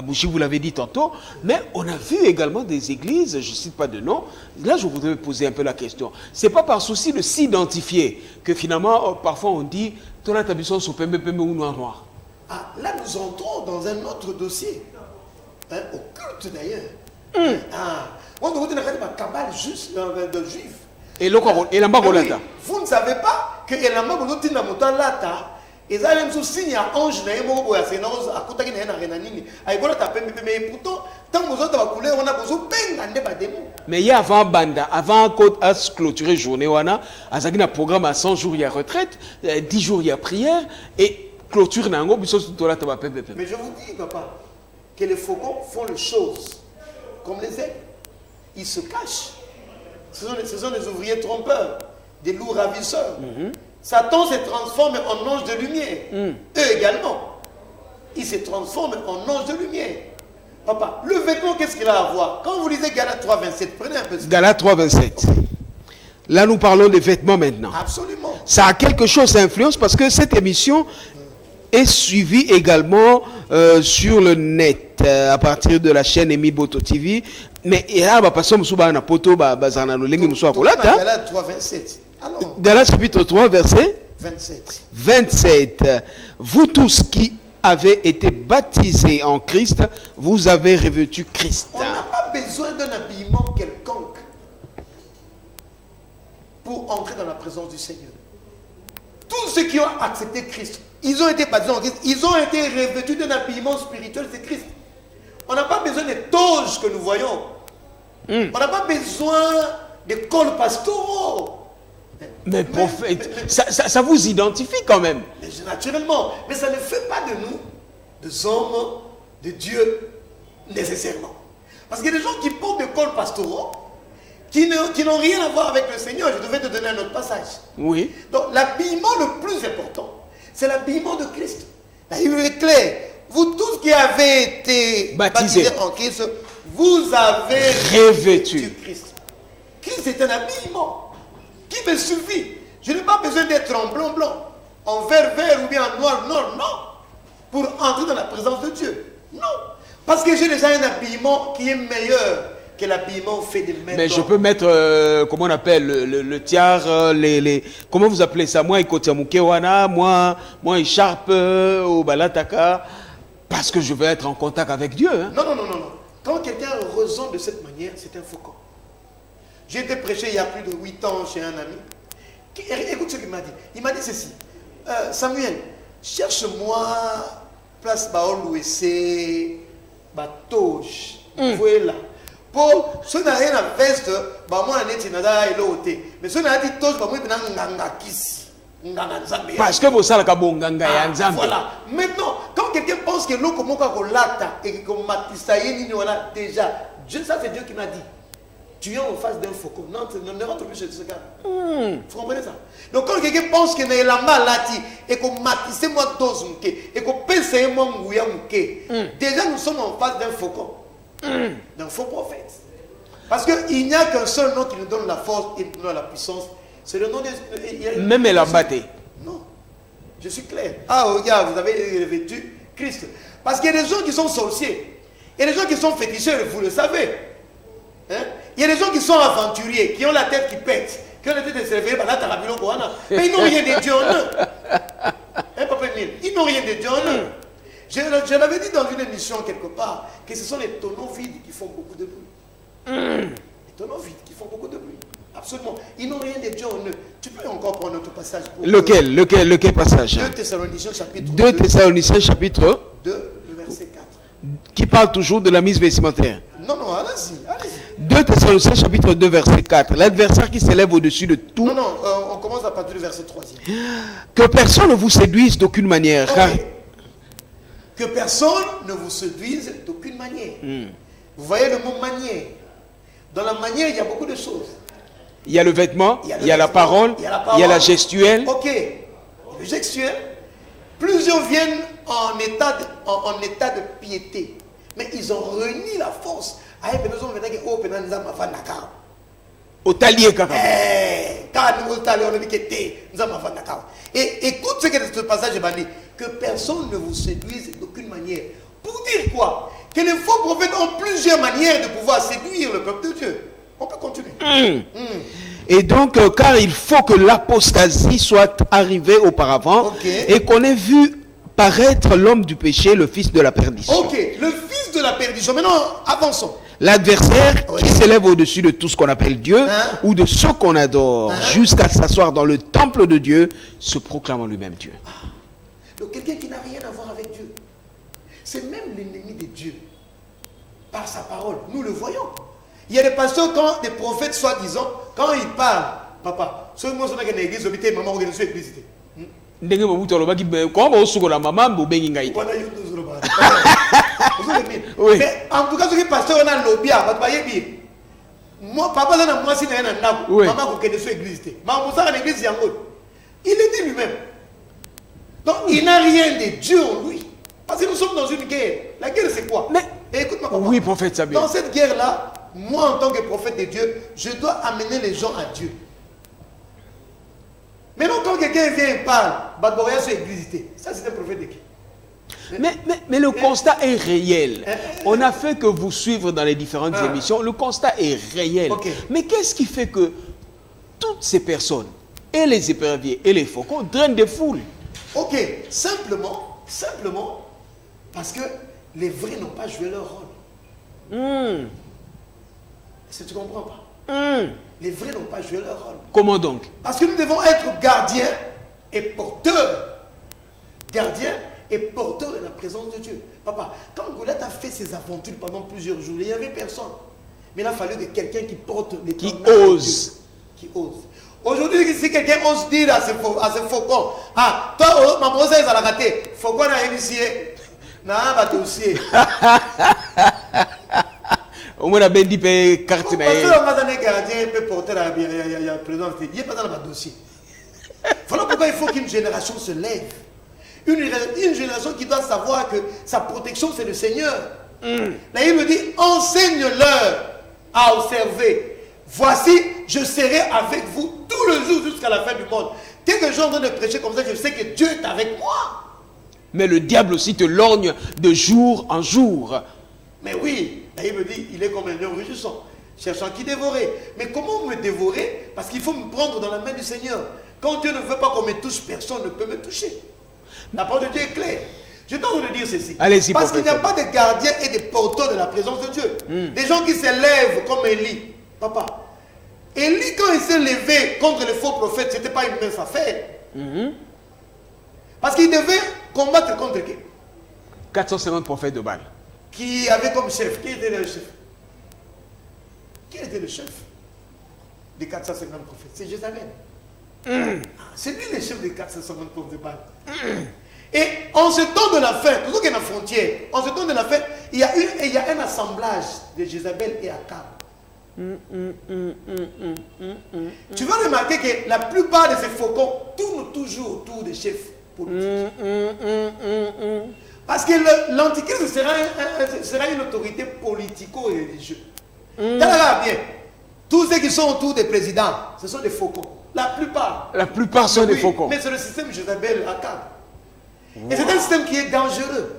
Bouchi, vous l'avez dit tantôt, mais on a vu également des églises, je ne cite pas de nom, là je voudrais poser un peu la question. Ce n'est pas par souci de s'identifier que finalement, parfois on dit, toi tu as besoin de PMPM ou noir. Ah, là nous entrons dans un autre dossier, au culte d'ailleurs. On doit dire que la cabale juste de juifs. Et la Magolata. Vous ne savez pas que la Magolata n'a pas lata. Ils ont même signe à ange na yemo boya c'est non à côté qui na renanini ay bola taper mais pourtant tant que vous autres va couler on a besoin benga nde ba demo. Mais il y a avant banda avant qu'on a clôturé journée wana azaki na programme à 100 jours il y a retraite 10 jours il y a prière et clôture na ngo biso to la taper. Mais je vous dis papa que les faucons font les choses comme les aigles. Ils se cachent. Ce sont des ouvriers trompeurs, des loups ravisseurs. Satan se transforme en ange de lumière. Eux également. Ils se transforment en ange de lumière. Papa, le vêtement, qu'est-ce qu'il a à voir? Quand vous lisez Galates 3, 27, prenez un peu ça. Galates 3, 27. Là, nous parlons des vêtements maintenant. Absolument. Ça a quelque chose, ça influence parce que cette émission est suivie également sur le net à partir de la chaîne Emi Boto TV. Mais il y a des personnes qui ont poto bazana no lengi muso akolata. Galates 3, 27. Alors, Galates chapitre 3 verset 27. 27. Vous tous qui avez été baptisés en Christ, vous avez revêtu Christ. On n'a pas besoin d'un habillement quelconque pour entrer dans la présence du Seigneur. Tous ceux qui ont accepté Christ, ils ont été baptisés en Christ, ils ont été revêtus d'un habillement spirituel, c'est Christ. On n'a pas besoin des toges que nous voyons. On n'a pas besoin des cols pastoraux. Mais prophète, ça vous identifie quand même. Mais naturellement. Mais ça ne fait pas de nous des hommes de Dieu nécessairement. Parce qu'il y a des gens qui portent des cols pastoraux qui n'ont rien à voir avec le Seigneur. Je devais te donner un autre passage. Oui. Donc l'habillement le plus important, c'est l'habillement de Christ. La Bible est claire. Vous tous qui avez été baptisés en Christ, vous avez revêtu Christ. Christ est un habillement qui me suffit. Je n'ai pas besoin d'être en blanc, en vert, ou bien en noir, non, pour entrer dans la présence de Dieu. Non. Parce que j'ai déjà un habillement qui est meilleur que l'habillement fait de mains. Mais je peux mettre, comment on appelle, le tiare, comment vous appelez ça? Moi, ikotiamukewana, moi, écharpe, au balataka, parce que je veux être en contact avec Dieu. Hein. Non. Quand quelqu'un raisonne de cette manière, c'est un faucon. J'ai été prêché il y a plus de 8 ans chez un ami. Écoute ce qu'il m'a dit. Il m'a dit ceci. Samuel, cherche-moi place Baol Ouessé, Batoche, voilà. Pour ceux qui n'ont rien à veste, moi, je n'ai pas de mais ceux qui ont dit Toche, moi, je n'ai pas parce que vous savez que voilà. Maintenant, quand quelqu'un pense que l'eau comme lata et que déjà, Dieu, ça c'est Dieu qui m'a dit. Tu es en face d'un faucon. Non, ne rentre plus chez ce gars. Vous comprenez ça? Donc quand quelqu'un pense que n'est la malati et qu'on matisse moi dose et qu'on pèse moi mouya mouké, déjà nous sommes en face d'un faucon, d'un faux prophète. Parce qu'il n'y a qu'un seul nom qui nous donne la force et nous donne la puissance. C'est le nom de... Même elle a battu. Non. Je suis clair. Ah, regarde, vous avez revêtu Christ. Parce qu'il y a des gens qui sont sorciers. Il y a des gens qui sont féticheurs, vous le savez. Hein? Il y a des gens qui sont aventuriers, qui ont la tête qui pète, qui ont la tête de se réveiller par la tarabino Koana. Mais ils n'ont rien de Dieu en eux. Hein, Papa Emile? Ils n'ont rien de Dieu en eux. Je l'avais dit dans une émission quelque part, que ce sont les tonneaux vides qui font beaucoup de bruit. Les tonneaux vides qui font beaucoup de bruit. Absolument. Ils n'ont rien de Dieu en eux. Tu peux encore prendre notre passage pour... Lequel passage? 2 Thessaloniciens chapitre 2 Thessaloniciens chapitre 2, le verset 4. Qui parle toujours de la mise vestimentaire. Non, allez-y. 2 Thessaloniciens chapitre 2 verset 4. L'adversaire qui s'élève au-dessus de tout. Non, on commence à partir du verset 3. Que personne ne vous séduise d'aucune manière. Okay. Car... Que personne ne vous séduise d'aucune manière. Vous voyez le mot manière. Dans la manière, il y a beaucoup de choses. Il y a le vêtement, il y a la parole, il y a la gestuelle. Ok. Le gestuel, plusieurs viennent en état de piété. Mais ils ont réuni la force. Au talier, kaka. Et écoute ce que ce passage est dit. Que personne ne vous séduise d'aucune manière. Pour dire quoi? Que les faux prophètes ont plusieurs manières de pouvoir séduire le peuple de Dieu. On peut continuer. Et donc, car il faut que l'apostasie soit arrivée auparavant et qu'on ait vu paraître l'homme du péché, le fils de la perdition. Ok, le fils de la perdition. Maintenant, avançons. L'adversaire qui s'élève au-dessus de tout ce qu'on appelle Dieu ou de ce qu'on adore jusqu'à s'asseoir dans le temple de Dieu, se proclamant lui-même Dieu. Donc quelqu'un qui n'a rien à voir avec Dieu, c'est même l'ennemi de Dieu. Par sa parole, nous le voyons. Il y a des pasteurs, quand des prophètes soi-disant, quand ils parlent, papa, ce mot c'est une église, maman, on est une église. Mais en tout cas, ce qui est pasteur, on a lobby à moi, papa, moi, si maman, on est une église. Il le dit lui-même. Donc, il n'a rien de Dieu en lui. Parce que nous sommes dans une guerre. La guerre, c'est quoi? Mais, écoute-moi, papa. Oui, prophète Samuel. Dans cette guerre-là, moi, en tant que prophète de Dieu, je dois amener les gens à Dieu. Maintenant, quand quelqu'un vient et parle, Badboria sur l'église, ça c'est un prophète de qui? Mais le constat est réel. On a fait que vous suivre dans les différentes émissions. Le constat est réel. Ok. Mais qu'est-ce qui fait que toutes ces personnes, et les éperviers et les faucons, drainent des foules? Ok, simplement, parce que les vrais n'ont pas joué leur rôle. Est-ce que tu comprends pas? Les vrais n'ont pas joué leur rôle. Comment donc? Parce que nous devons être gardiens et porteurs. Gardiens et porteurs de la présence de Dieu. Papa, quand Goliath a fait ses aventures pendant plusieurs jours, il n'y avait personne. Mais il a fallu que quelqu'un qui porte les Qui tendances de ose. Dieu, qui ose. Aujourd'hui, si quelqu'un ose dire à ce faucon, ah, toi, ma brosse, elle a raté. Faucon a initié. Non, va dossier. Au moins, la belle carte. Parce que le gardien peut porter la présence. Il n'est pas dans le dossier. Voilà pourquoi il faut qu'une génération se lève. Une génération qui doit savoir que sa protection, c'est le Seigneur. Là, il me dit, enseigne-leur à observer. Voici, je serai avec vous tout le jour jusqu'à la fin du monde. Dès que je suis en train de prêcher comme ça, je sais que Dieu est avec moi. Mais le diable aussi te lorgne de jour en jour. Mais oui, là, il me dit, il est comme un lion rugissant, cherchant qui dévorer. Mais comment me dévorer? Parce qu'il faut me prendre dans la main du Seigneur. Quand Dieu ne veut pas qu'on me touche, personne ne peut me toucher. La parole de Dieu est claire. Je dois vous dire ceci. Allez-y, parce qu'il n'y a prophète. pas de gardiens et de porteurs de la présence de Dieu. Des gens qui s'élèvent comme Élie. Papa, Élie, quand il s'est levé contre les faux prophètes, ce n'était pas une mince affaire. Parce qu'il devait combattre contre qui? 450 prophètes de Baal. Qui avait comme chef? Qui était le chef? Qui était le chef des 450 prophètes? C'est Jézabel. C'est lui le chef des 450 prophètes de Baal. Et en ce temps de la fin, toujours qu'il y a une frontière, en ce temps de la fin, il y a un assemblage de Jézabel et Akab. Tu vas remarquer que la plupart de ces faucons tournent toujours autour des chefs politiques. Parce que l'antichrist sera une autorité politico-religieuse. Regarde bien, tous ceux qui sont autour des présidents, ce sont des faucons. La plupart. La plupart sont des faucons. Mais c'est le système Jézabel Akab. Et c'est un système qui est dangereux.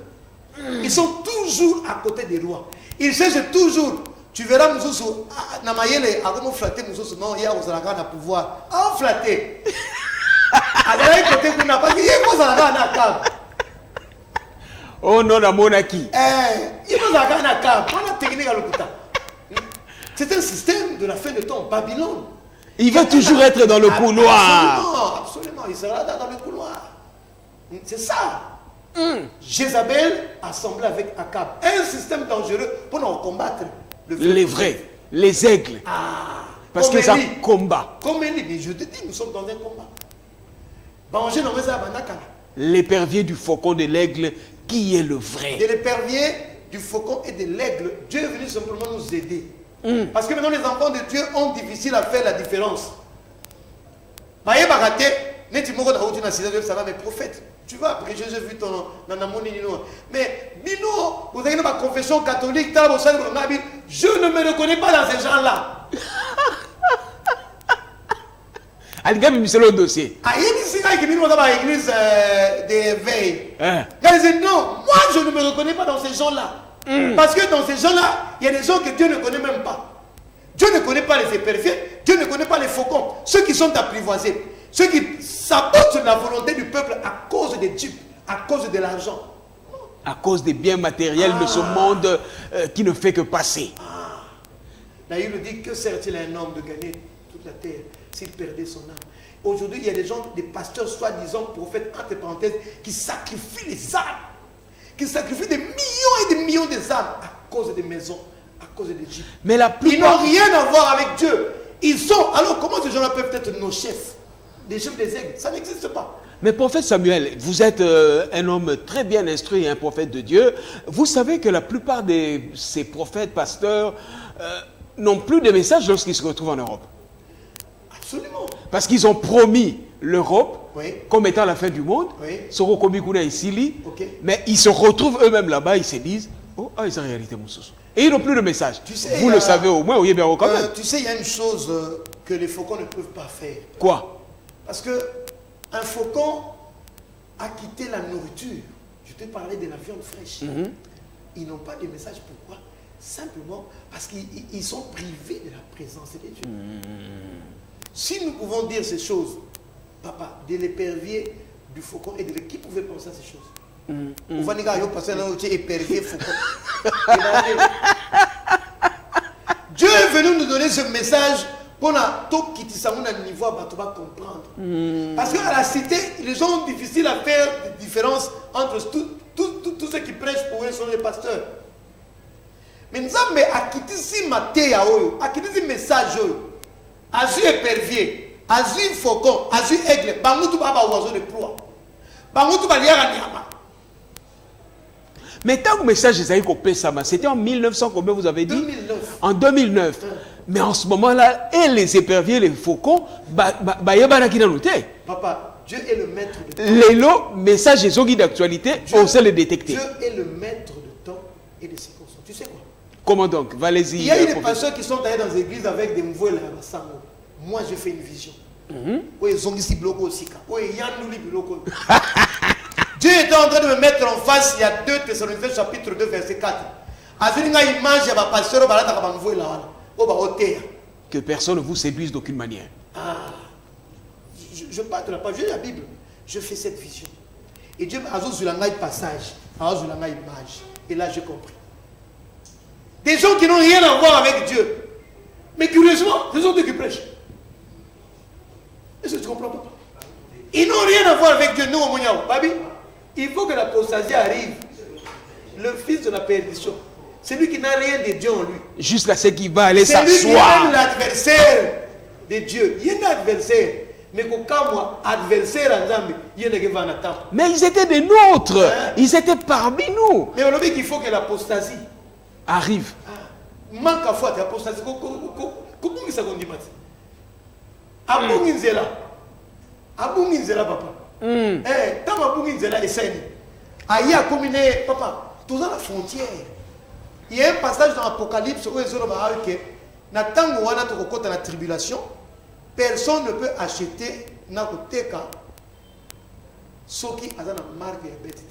Ils sont toujours à côté des rois. Ils cherchent toujours. Tu verras Moussou, Namayele, avant de flatter Moussou, non, il y a un pouvoir. Ah, flatter. À côté, vous n'avez pas dit, il y a Akab. Oh non, la monarchie. Il y a un Akab. On a technique à l'hôpital. C'est un système de la fin de temps, Babylone. Il va toujours être dans le couloir. Absolument, absolument. Il sera là dans le couloir. C'est ça. Jézabel assemblé avec Akab. Un système dangereux pour nous combattre. Les vrais, les aigles. Parce que ça combat. Comme Élie, mais je te dis, nous sommes dans un combat. L'épervier du faucon de l'aigle, qui est le vrai? De l'épervier, du faucon et de l'aigle, Dieu est venu simplement nous aider. Parce que maintenant les enfants de Dieu ont difficile à faire la différence. Mais prophète, tu vas prêcher, j'ai vu ton mais Bino, vous avez une confession catholique, je ne me reconnais pas dans ces gens-là. Algam me le dossier. L'église d'éveil. Non, moi je ne me reconnais pas dans ces gens-là. Parce que dans ces gens-là, il y a des gens que Dieu ne connaît même pas. Dieu ne connaît pas les éperviers, Dieu ne connaît pas les faucons, ceux qui sont apprivoisés, ceux qui sabotent la volonté du peuple à cause des dupes, à cause de l'argent. À cause des biens matériels de ce monde qui ne fait que passer. Là, il nous dit que sert-il à un homme de gagner toute la terre s'il perdait son âme? Aujourd'hui, il y a des gens, des pasteurs soi-disant prophètes, entre parenthèses, qui sacrifient les âmes, qui sacrifient des millions et des millions d'âmes à cause des maisons, à cause des jeeps. Mais la plupart... Ils n'ont rien à voir avec Dieu. Ils sont... Alors, comment ces gens-là peuvent être nos chefs? Des chefs des aigles? Ça n'existe pas. Mais prophète Samuel, vous êtes un homme très bien instruit, un prophète de Dieu. Vous savez que la plupart de ces prophètes, pasteurs, n'ont plus de messages lorsqu'ils se retrouvent en Europe. Absolument. Parce qu'ils ont promis l'Europe comme étant la fin du monde. Mais ils se retrouvent eux-mêmes là-bas, ils se disent, oh, c'est en réalité mon sous. Et ils n'ont plus de message. Tu sais, vous le savez au moins, oui, bien quand même. Tu sais, il y a une chose que les faucons ne peuvent pas faire. Quoi? Parce que Un faucon a quitté la nourriture. Je te parlais de la viande fraîche. Ils n'ont pas de message. Pourquoi? Simplement parce qu'ils sont privés de la présence de Dieu. Si nous pouvons dire ces choses, papa, de l'épervier, du faucon et de qui pouvait penser à ces choses? On va dire que épervier, faucon. Dieu est venu nous donner ce message pour tout quitter ça au niveau à comprendre. Parce qu'à la cité, les gens ont difficile à faire la différence entre tous ceux qui prêchent pour eux sont les pasteurs. Mais nous avons quitté ce matin, à quitter ce message, à ce épervier, à ce faucon, à ce aigle, à ce oiseau de proie, à ce niama. Mais tant que le message c'était en 1900, combien vous avez dit? 2009. En 2009. Mais en ce moment-là, et les éperviers, les faucons, Papa, Dieu est le maître de temps. Le message est d'actualité, on sait le détecter. Dieu est le maître de temps et de circonstances. Tu sais quoi? Comment donc? Allez-y. Il y a des pasteurs qui sont allés dans les églises avec des mouvements là. Moi, j'ai fait une vision. Dieu était en train de me mettre en face, il y a 2 Thessaloniciens chapitre 2 verset 4. Que personne ne vous séduise d'aucune manière. Je parle de la page, j'ai la Bible. Je fais cette vision. Et Dieu m'a dit passage, image. Et là, j'ai compris. Des gens qui n'ont rien à voir avec Dieu. Mais curieusement, ce sont ceux qui prêchent. Est-ce que tu comprends pas? Ils n'ont rien à voir avec Dieu. Nous, au Mouniaou. Babi, il faut que l'apostasie arrive. Le fils de la perdition. C'est lui qui n'a rien de Dieu en lui. Jusqu'à ce qu'il va aller s'asseoir. C'est lui qui est l'adversaire de Dieu. Il y a un adversaire. Mais quand moi, adversaire en Zambie, il y a un qui va en attendre. Mais ils étaient des nôtres. Ils étaient parmi nous. Mais on a dit qu'il faut que l'apostasie arrive. Manque à foi, l'apostasie. Comment ça qu'on dit? Abunginzela. Abunginzela, papa. Tant Abunginzela est saine. Aïe, a combiné, papa, tout dans la frontière. Il y a un passage dans l'Apocalypse où ils ont dit que dans la tribulation, personne ne peut acheter Nakoteka ce qui a une marque de bêtise.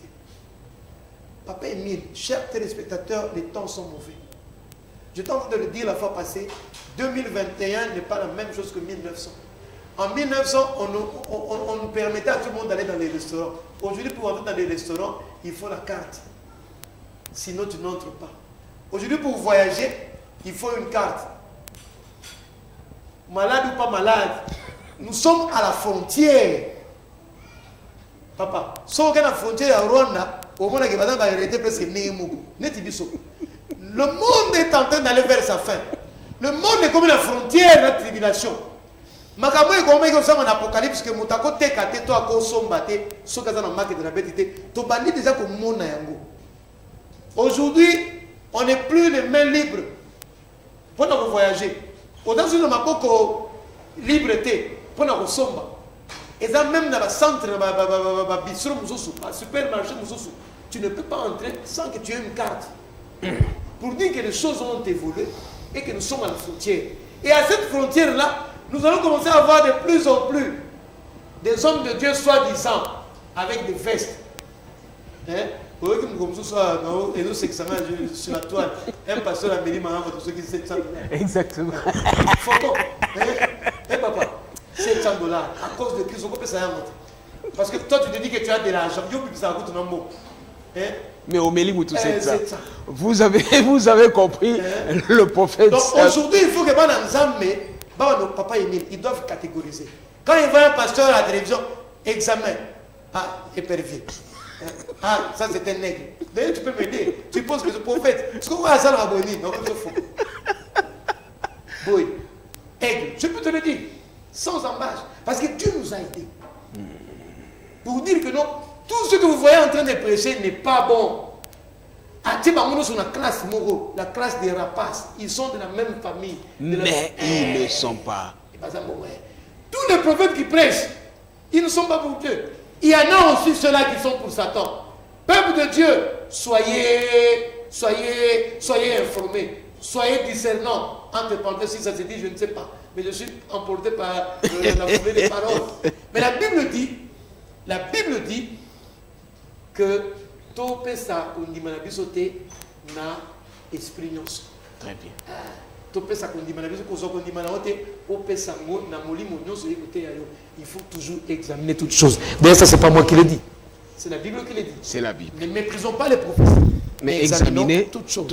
Papa Emile, chers téléspectateurs, les temps sont mauvais. Je t'en de le dire la fois passée, 2021 n'est pas la même chose que 1900. En 1900, on nous permettait à tout le monde d'aller dans les restaurants. Aujourd'hui, pour entrer dans les restaurants, il faut la carte. Sinon, tu n'entres pas. Aujourd'hui, pour voyager, il faut une carte. Malade ou pas malade, nous sommes à la frontière. Papa, si on est à la frontière à Rwanda, au moins, il va arrêter presque le monde est en train d'aller vers sa fin. Le monde est comme la frontière de la tribulation. Makambo est comme un apocalypse que Moutako tekate to ako sombate, sokaza na marque de la bêtité. To bandi déjà comme mon yango. Aujourd'hui, on n'est plus les mains libres. Pour nous voyager. Autant que nous avons liberté pour nous somba. Et ça même dans le centre, dans le bistrot, dans le supermarché, tu ne peux pas entrer sans que tu aies une carte. Pour dire que les choses ont évolué et que nous sommes à la frontière. Et à cette frontière-là, nous allons commencer à avoir de plus en plus des hommes de Dieu soi-disant avec des vestes. Sur la toile, un pasteur a béni ma pour ceux qui 700 $. Exactement. Papa, 700 $. À cause de qui on peut ça. Parce que toi, tu te dis que tu as de l'argent. Mais au Mélimoutou, c'est ça. Vous avez compris le prophète. Donc aujourd'hui, il faut que papa Emile, ils doivent catégoriser. Quand il voit un pasteur à la télévision, examen. Épervier. Ça c'est un nègre. D'ailleurs, tu peux m'aider. Tu penses que c'est prophète. Est-ce qu'on voit ça dans la bonne non, c'est faux. Oui. Aigle. Je peux te le dire. Sans embâche. Parce que Dieu nous a aidés. Pour dire que non, tout ce que vous voyez en train de prêcher n'est pas bon. Sur la classe Moro, la classe des rapaces, ils sont de la même famille. Mais ils ne sont pas. Tous les prophètes qui prêchent, ils ne sont pas pour Dieu. Il y en a aussi ceux-là qui sont pour Satan. Peuple de Dieu, soyez informés, soyez discernants. Entre parenthèses, si ça se dit, je ne sais pas. Mais je suis emporté par la foulée des paroles. Mais la Bible dit La Bible dit que topesa kondima na biso te na esprit nyonso. Très bien. Topesa kondima na biso kozo kondima na ote opesa ngo na molimo nyonso écouter ayo. Il faut toujours examiner toutes choses. D'ailleurs ça c'est pas moi qui le dis. C'est la Bible qui le dit. C'est la Bible. Ne méprisons pas les prophéties. Mais examinez toutes choses.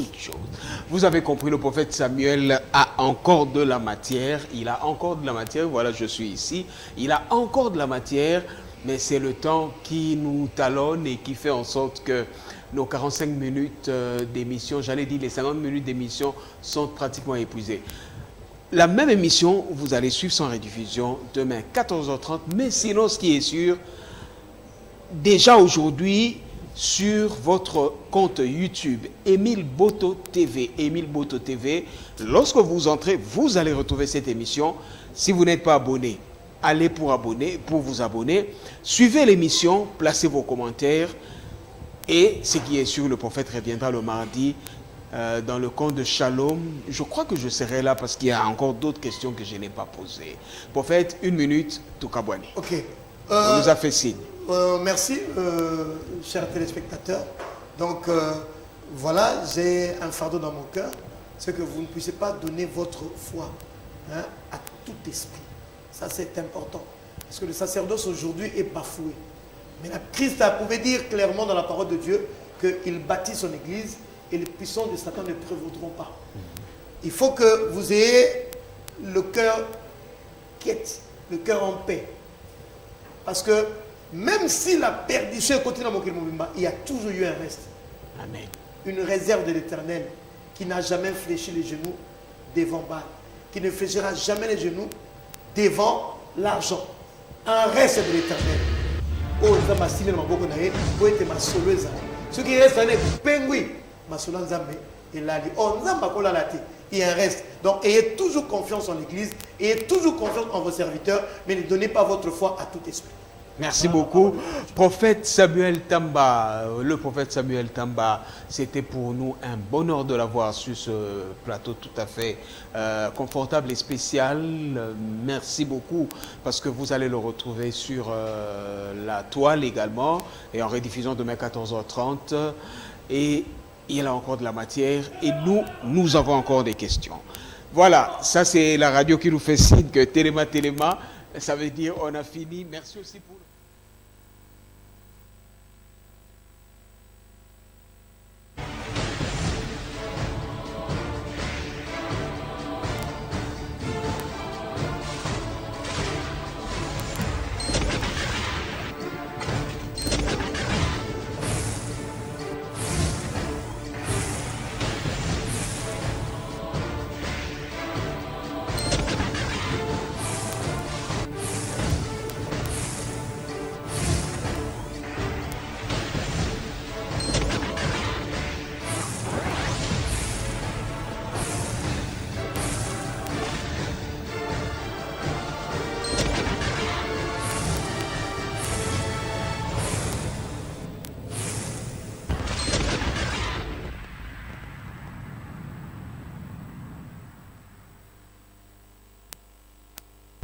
Vous avez compris, le prophète Samuel a encore de la matière. Il a encore de la matière. Voilà, je suis ici. Il a encore de la matière. Mais c'est le temps qui nous talonne et qui fait en sorte que nos 45 minutes d'émission, j'allais dire les 50 minutes d'émission, sont pratiquement épuisées. La même émission, vous allez suivre son rediffusion demain 14h30. Mais sinon, ce qui est sûr, déjà aujourd'hui, sur votre compte YouTube, Émile Boto TV, Émile Boto TV, lorsque vous entrez, vous allez retrouver cette émission. Si vous n'êtes pas abonné, allez pour vous abonner. Suivez l'émission, placez vos commentaires. Et ce qui est sûr, le prophète reviendra le mardi dans le camp de Shalom. Je crois que je serai là parce qu'il y a encore d'autres questions que je n'ai pas posées. Prophète, 1 minute, Toukabouani. Ok. On nous a fait signe. Merci, chers téléspectateurs. Donc, voilà, j'ai un fardeau dans mon cœur. C'est que vous ne puissiez pas donner votre foi à tout esprit. Ça, c'est important. Parce que le sacerdoce aujourd'hui est bafoué. Mais Christ a pouvait dire clairement dans la parole de Dieu qu'il bâtit son église et les puissants de Satan ne prévaudront pas. Il faut que vous ayez le cœur quiet, le cœur en paix. Parce que même si la perdition continue à moquer mon il y a toujours eu un reste. Amen. Une réserve de l'Éternel qui n'a jamais fléchi les genoux devant Baal, qui ne fléchira jamais les genoux devant l'argent. Un reste de l'Éternel. Oh, ça m'a signé dans ma bouche, pour être ma solo. Ce qui reste, c'est pengui. Ma solo nzambe et là, oh nzamba kola la té. Il y a un reste. Donc, ayez toujours confiance en l'Église, ayez toujours confiance en vos serviteurs, mais ne donnez pas votre foi à tout esprit. Merci beaucoup. Prophète Samuel Tamba, le prophète Samuel Tamba, c'était pour nous un bonheur de l'avoir sur ce plateau tout à fait confortable et spécial. Merci beaucoup parce que vous allez le retrouver sur la toile également et en rediffusion demain 14h30. Et il a encore de la matière et nous avons encore des questions. Voilà, ça c'est la radio qui nous fait signe que Téléma, ça veut dire on a fini. Merci aussi pour...